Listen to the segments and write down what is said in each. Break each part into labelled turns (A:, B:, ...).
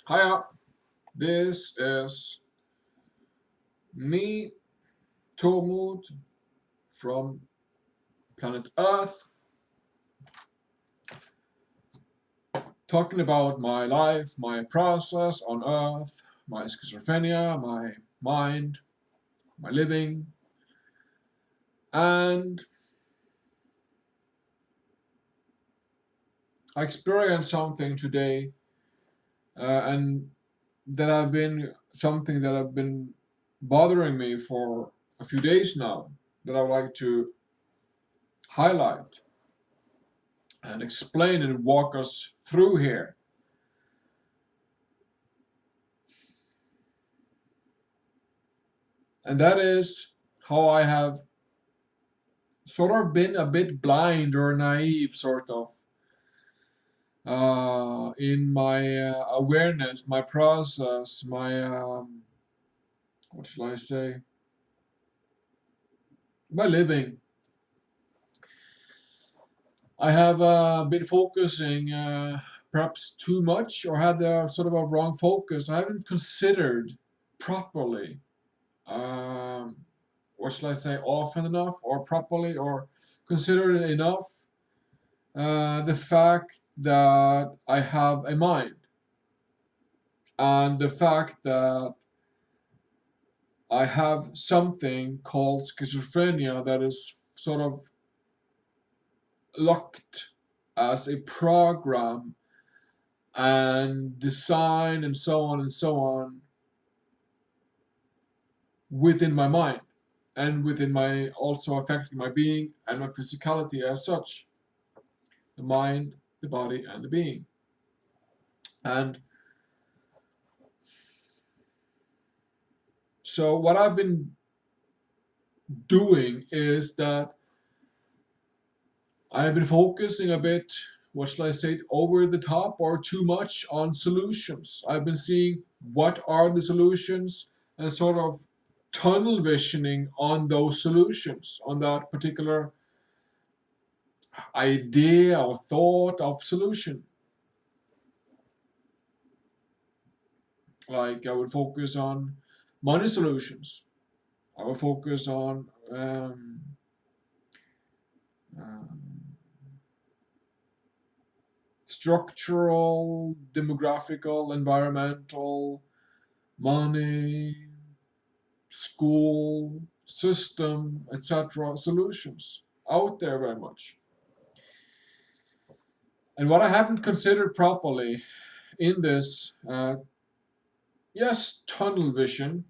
A: Hiya, this is me, Tormod, from planet Earth, talking about my life, my process on Earth, my schizophrenia, my mind, my living, and I experienced something today, and something that have been bothering me for a few days now, that I would like to highlight and explain and walk us through here. And that is how I have sort of been a bit blind or naive, sort of, in my awareness, my process, my, what shall I say, my living. I have been focusing perhaps too much, or had sort of a wrong focus. I haven't considered properly, um, what shall I say, often enough, or properly, or considered enough the fact that I have a mind, and the fact that I have something called schizophrenia that is sort of locked as a program and design and so on within my mind, and within my, also affecting my being and my physicality as such, the mind, the body, and the being. And so what I've been doing is that I've been focusing a bit, what shall I say, over the top or too much on solutions. I've been seeing what are the solutions, and sort of tunnel visioning on those solutions, on that particular idea or thought of solution. Like I would focus on money solutions. I would focus on um, structural, demographical, environmental, money, school, system, etc. solutions out there very much. And what I haven't considered properly in this, yes, tunnel vision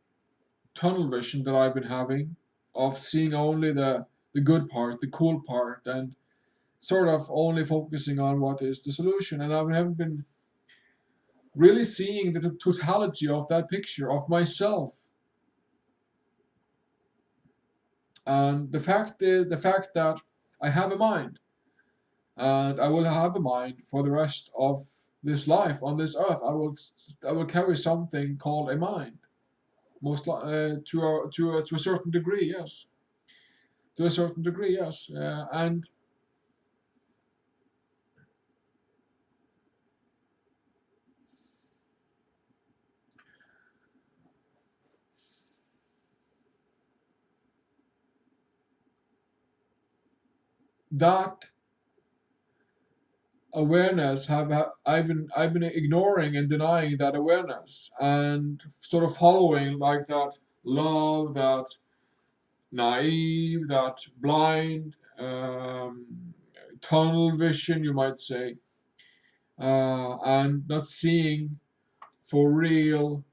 A: that I've been having, of seeing only the good part, the cool part, and sort of only focusing on what is the solution. And I haven't been really seeing the totality of that picture of myself. And the fact that I have a mind, and I will have a mind for the rest of this life on this earth. I will carry something called a mind, to a certain degree, yes. To a certain degree, yes. And that awareness I've been ignoring and denying that awareness, and sort of following like that love, that naive, that blind, tunnel vision, you might say, and not seeing for real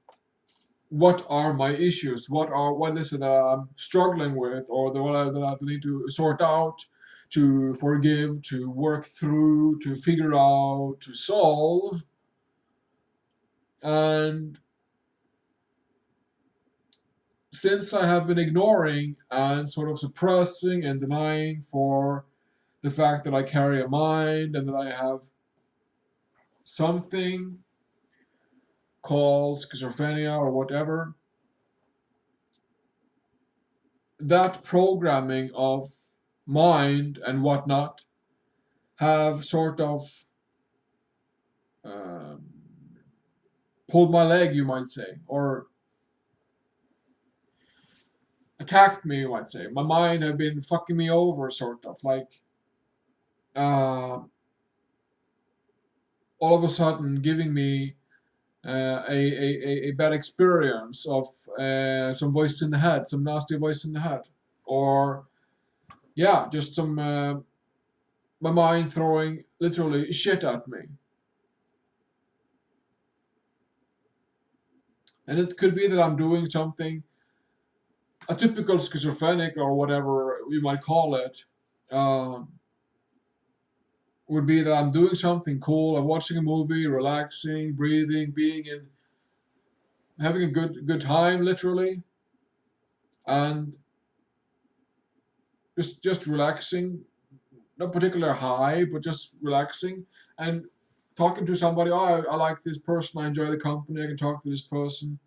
A: what are my issues, what is it that I'm struggling with, or that I need to sort out, to forgive, to work through, to figure out, to solve. And since I have been ignoring and sort of suppressing and denying for the fact that I carry a mind, and that I have something called schizophrenia or whatever, that programming of mind and whatnot have sort of um, pulled my leg, you might say, or attacked me, you might say. My mind had been fucking me over, sort of like uh, all of a sudden giving me a bad experience of some voice in the head, some nasty voice in the head, or yeah, just some my mind throwing literally shit at me. And it could be that I'm doing something, a typical schizophrenic or whatever you might call it, uh, would be that I'm doing something cool. I'm watching a movie, relaxing, breathing, being in, having a good time, literally, and just relaxing, not particular high, but just relaxing and talking to somebody. Oh, I like this person. I enjoy the company. I can talk to this person.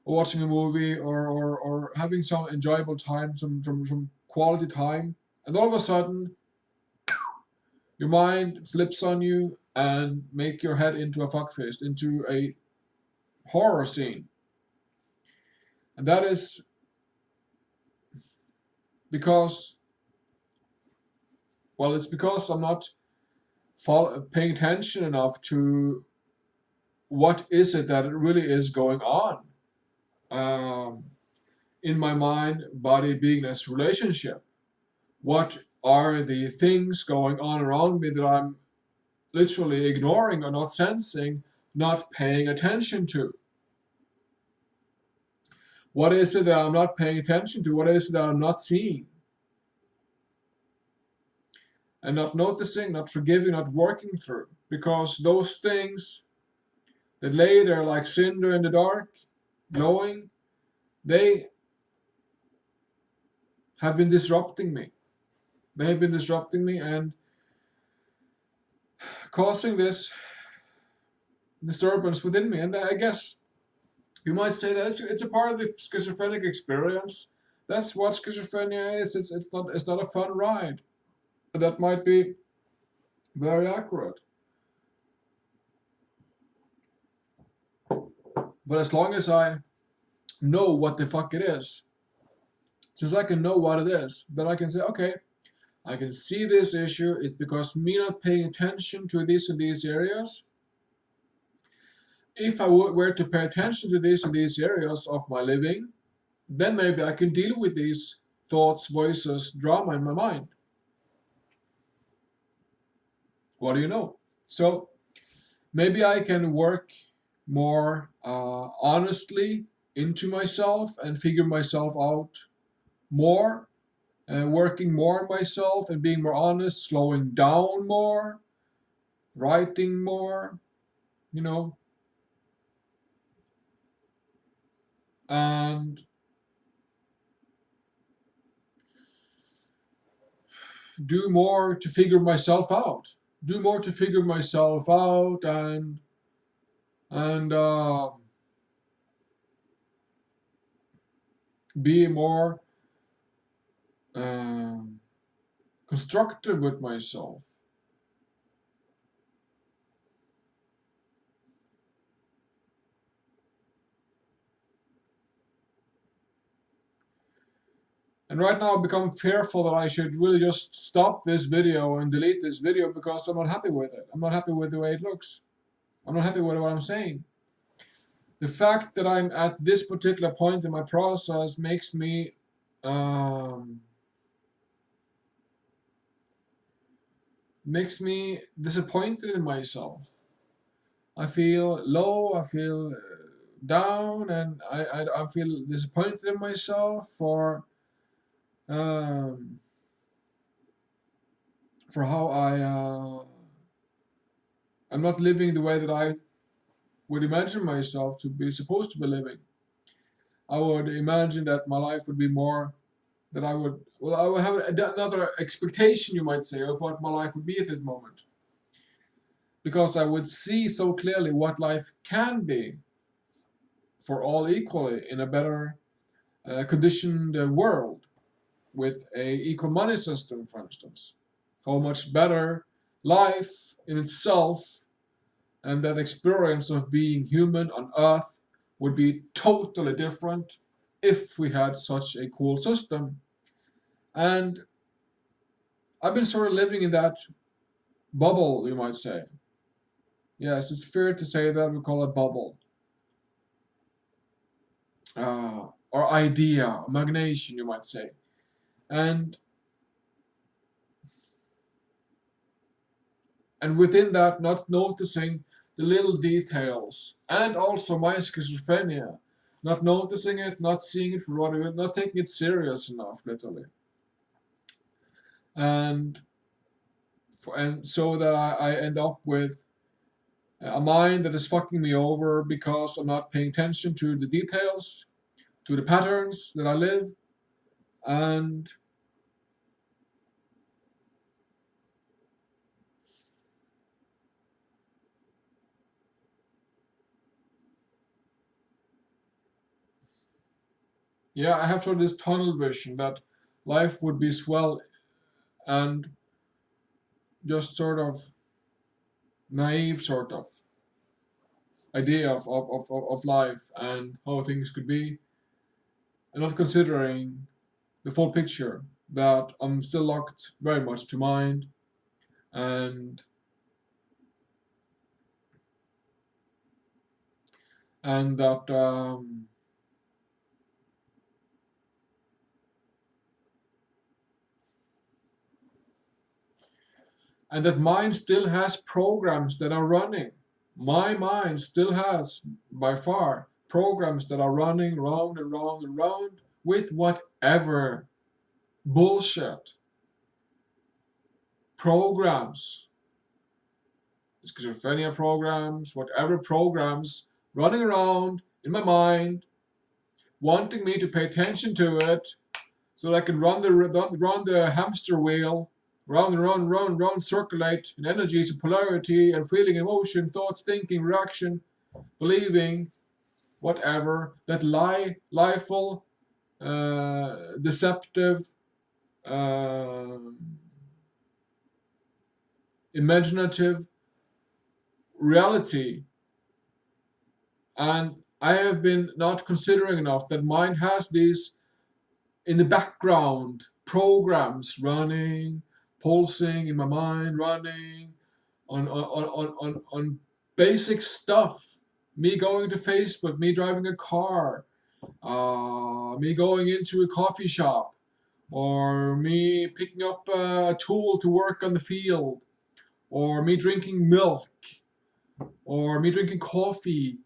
A: Or watching a movie, or having some enjoyable time, some quality time, and all of a sudden your mind flips on you and make your head into a fuckfist, into a horror scene. And that is because, well, it's because I'm not paying attention enough to what is it that really is going on um, in my mind, body, beingness relationship. What are the things going on around me that I'm literally ignoring or not sensing, not paying attention to? What is it that I'm not paying attention to? What is it that I'm not seeing? And not noticing, not forgiving, not working through. Because those things that lay there like cinder in the dark, glowing, they have been disrupting me. They have been disrupting me and causing this disturbance within me. And I guess you might say that it's a part of the schizophrenic experience. That's what schizophrenia is. It's not a fun ride. That might be very accurate. But as long as I know what the fuck it is, since I can know what it is, then I can say, okay, I can see this issue. It's because me not paying attention to this and these areas. If I were to pay attention to this and these areas of my living, then maybe I can deal with these thoughts, voices, drama in my mind. What do you know? So maybe I can work more honestly into myself and figure myself out more, and working more on myself and being more honest, slowing down more, writing more, you know, and do more to figure myself out. Do more to figure myself out and be more um, constructive with myself. And right now I've become fearful that I should really just stop this video and delete this video because I'm not happy with it. I'm not happy with the way it looks. I'm not happy with what I'm saying. The fact that I'm at this particular point in my process um, makes me disappointed in myself. I feel low, I feel down, and I feel disappointed in myself um, for how I'm not living the way that I would imagine myself to be supposed to be living. I would imagine that my life would be more, that I would have another expectation, you might say, of what my life would be at this moment. Because I would see so clearly what life can be for all equally in a better conditioned world with a equal money system, for instance. How much better life in itself and that experience of being human on Earth would be totally different if we had such a cool system. And I've been sort of living in that bubble, you might say. Yes, it's fair to say that we call it bubble. Or idea, imagination, you might say. And and within that, not noticing the little details, and also my schizophrenia, not noticing it, not seeing it for what it is, not taking it serious enough, literally, and and so that I end up with a mind that is fucking me over because I'm not paying attention to the details, to the patterns that I live, and yeah, I have sort of this tunnel vision that life would be swell and just sort of naive sort of idea of life and how things could be, and not considering the full picture that I'm still locked very much to mind, and and that and that mind still has programs that are running. My mind still has, by far, programs that are running round and round and round with whatever bullshit programs, schizophrenia programs, whatever programs running around in my mind, wanting me to pay attention to it so that I can run the hamster wheel, round and round, round, round, circulate in energies of polarity and feeling, emotion, thoughts, thinking, reaction, believing, whatever, that lieful, deceptive, uh, imaginative reality. And I have been not considering enough that mind has these in the background programs running, pulsing in my mind, running on basic stuff. Me going to Facebook, me driving a car, me going into a coffee shop, or me picking up a tool to work on the field, or me drinking milk, or me drinking coffee,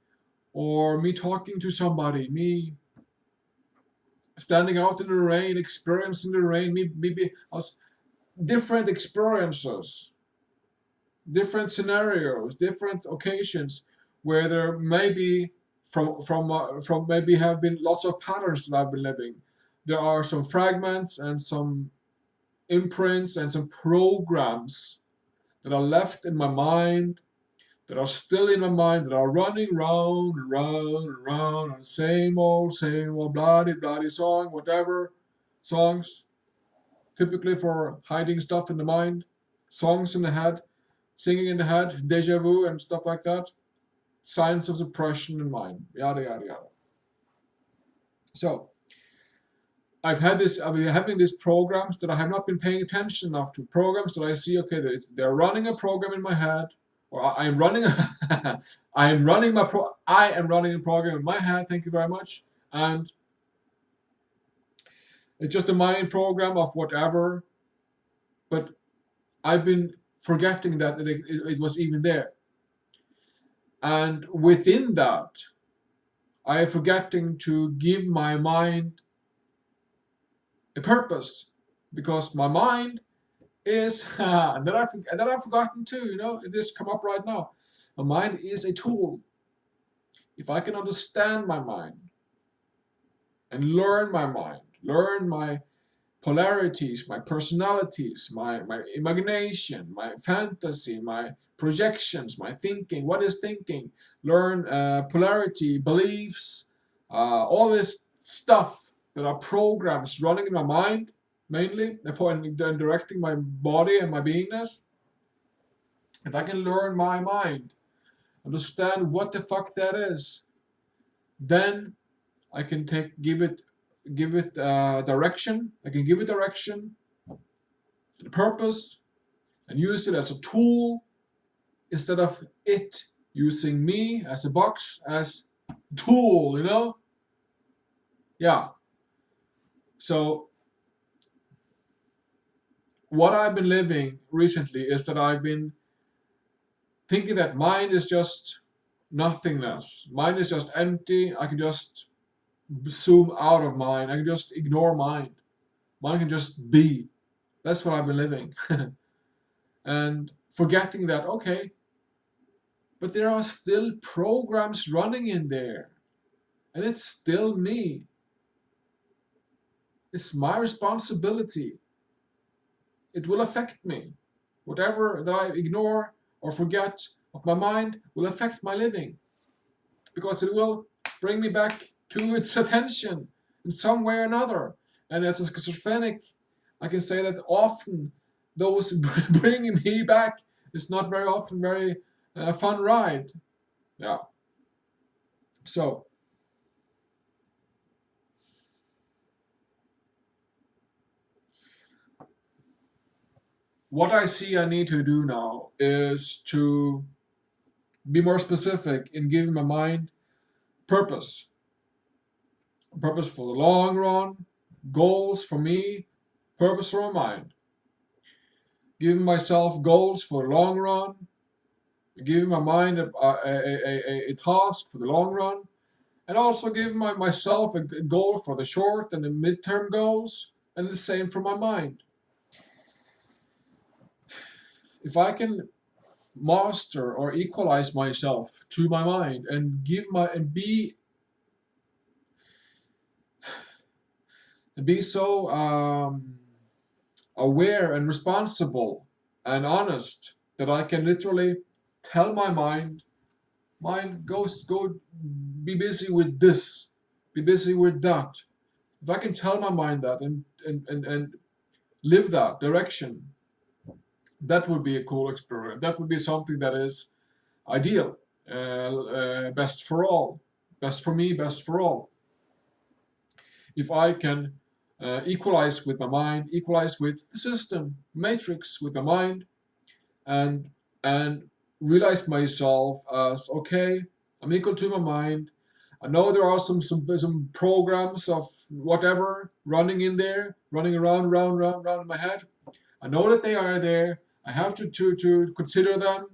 A: or me talking to somebody, me standing out in the rain, experiencing the rain, maybe us different experiences, different scenarios, different occasions where there may be from maybe have been lots of patterns that I've been living. There are some fragments and some imprints and some programs that are left in my mind, that are still in my mind, that are running round and round and round on the same old bloody bloody song, whatever songs, typically for hiding stuff in the mind, songs in the head, singing in the head, deja vu and stuff like that, signs of suppression in mind, yada yada yada. So I've been having these programs that I have not been paying attention enough to. Programs that I see, okay, they're running a program in my head, or I am running I am running a program in my head. Thank you very much. And it's just a mind program of whatever. But I've been forgetting that it was even there. And within that, I am forgetting to give my mind a purpose, because my mind is and that I've forgotten too. You know, it just come up right now. My mind is a tool. If I can understand my mind and learn my polarities, my personalities, my imagination, my fantasy, my projections, my thinking, what is thinking, learn polarity, beliefs, all this stuff that are programs running in my mind, mainly, and directing my body and my beingness. If I can learn my mind understand what the fuck that is. Then I can give it direction. I can give it direction, purpose, and use it as a tool instead of it using me as a box, as tool, you know? Yeah. So what I've been living recently is that I've been thinking that mind is just nothingness. Mind is just empty. I can just zoom out of mind. I can just ignore mind. Mind can just be. That's what I've been living. And forgetting that, okay, but there are still programs running in there. And it's still me. It's my responsibility. It will affect me. Whatever that I ignore or forget of my mind will affect my living. Because it will bring me back to its attention in some way or another. And as a schizophrenic, I can say that often those bringing me back is not very often very fun ride. Yeah. So what I see I need to do now is to be more specific in giving my mind purpose. Purpose for the long run, goals for me, purpose for my mind. Giving myself goals for the long run, giving my mind a task for the long run, and also giving myself a goal for the short and the midterm goals, and the same for my mind. If I can master or equalize myself to my mind and be so aware and responsible and honest that I can literally tell my mind go be busy with this, be busy with that. If I can tell my mind that and live that direction, that would be a cool experiment. That would be something that is ideal, best for all, best for me, best for all. If I can equalize with my mind, equalize with the system, matrix with my mind, and and realize myself as okay, I'm equal to my mind. I know there are some programs of whatever running in there, running around, round in my head. I know that they are there. I have to consider them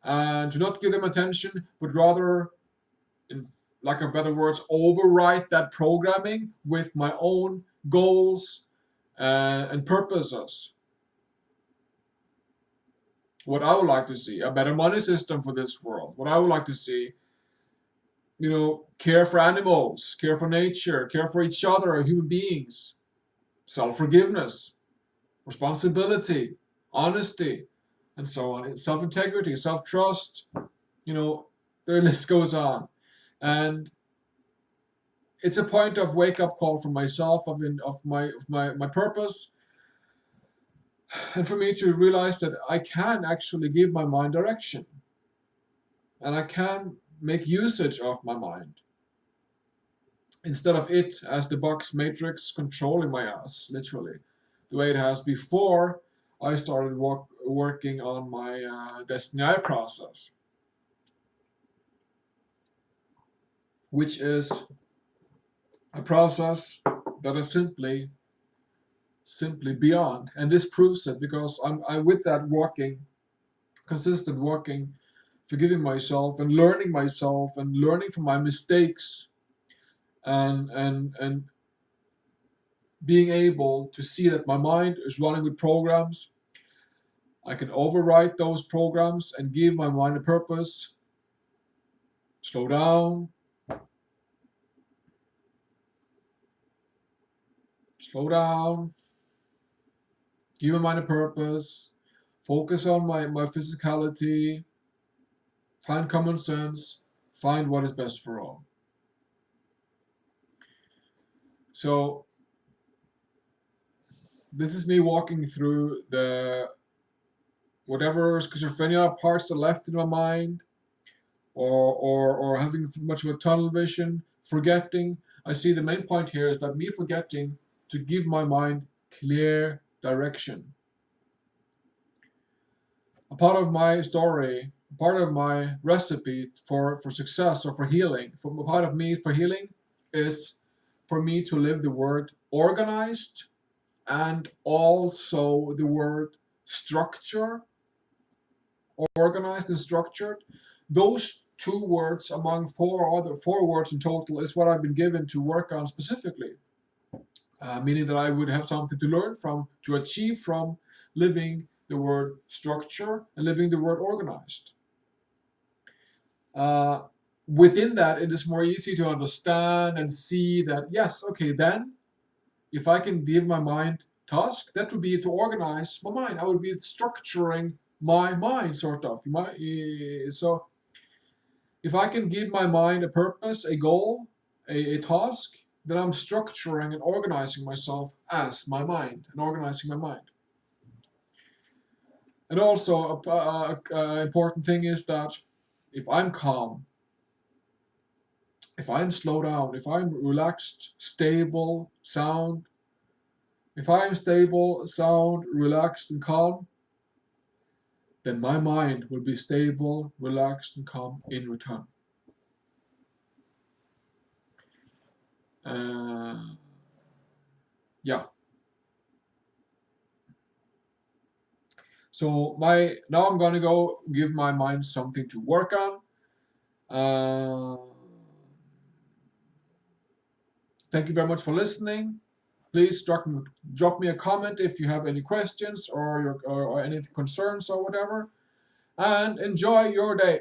A: and to not give them attention, but rather, in lack of better words, overwrite that programming with my own goals and purposes. What I would like to see, a better money system for this world. What I would like to see, care for animals, care for nature, care for each other, human beings, self-forgiveness, responsibility, honesty, and so on. Self-integrity, self-trust, the list goes on. And it's a point of wake-up call for myself of my purpose, and for me to realize that I can actually give my mind direction, and I can make usage of my mind instead of it as the box matrix controlling my ass, literally, the way it has before I started working on my Destiny I process, which is a process that is simply beyond. And this proves it because I'm with that walking, consistent walking, forgiving myself and learning from my mistakes, and being able to see that my mind is running with programs. I can overwrite those programs and give my mind a purpose. Slow down, slow down, give my mind a purpose, focus on my physicality, find common sense, find what is best for all. So this is me walking through the whatever schizophrenia parts are left in my mind, or having much of a tunnel vision, forgetting. I see the main point here is that me forgetting to give my mind clear direction. A part of my story, part of my recipe for success or for healing, for a part of me for healing is for me to live the word organized and also the word structure, organized and structured. Those two words among four words in total is what I've been given to work on specifically, meaning that I would have something to learn from, to achieve from living the word structure and living the word organized. Uh, Within that, it is more easy to understand and see that, yes, okay, then if I can give my mind task, that would be to organize my mind. I would be structuring my mind, sort of. So if I can give my mind a purpose, a goal, a task, then I'm structuring and organizing myself as my mind and organizing my mind. And also, a important thing is that if I'm calm, if I'm slowed down, if I'm relaxed, stable, sound, if I'm stable, sound, relaxed, and calm, then my mind will be stable, relaxed, and calm in return. Uh, yeah. So now I'm gonna go give my mind something to work on. Uh, Thank you very much for listening. Please drop me a comment if you have any questions or any concerns or whatever. And enjoy your day.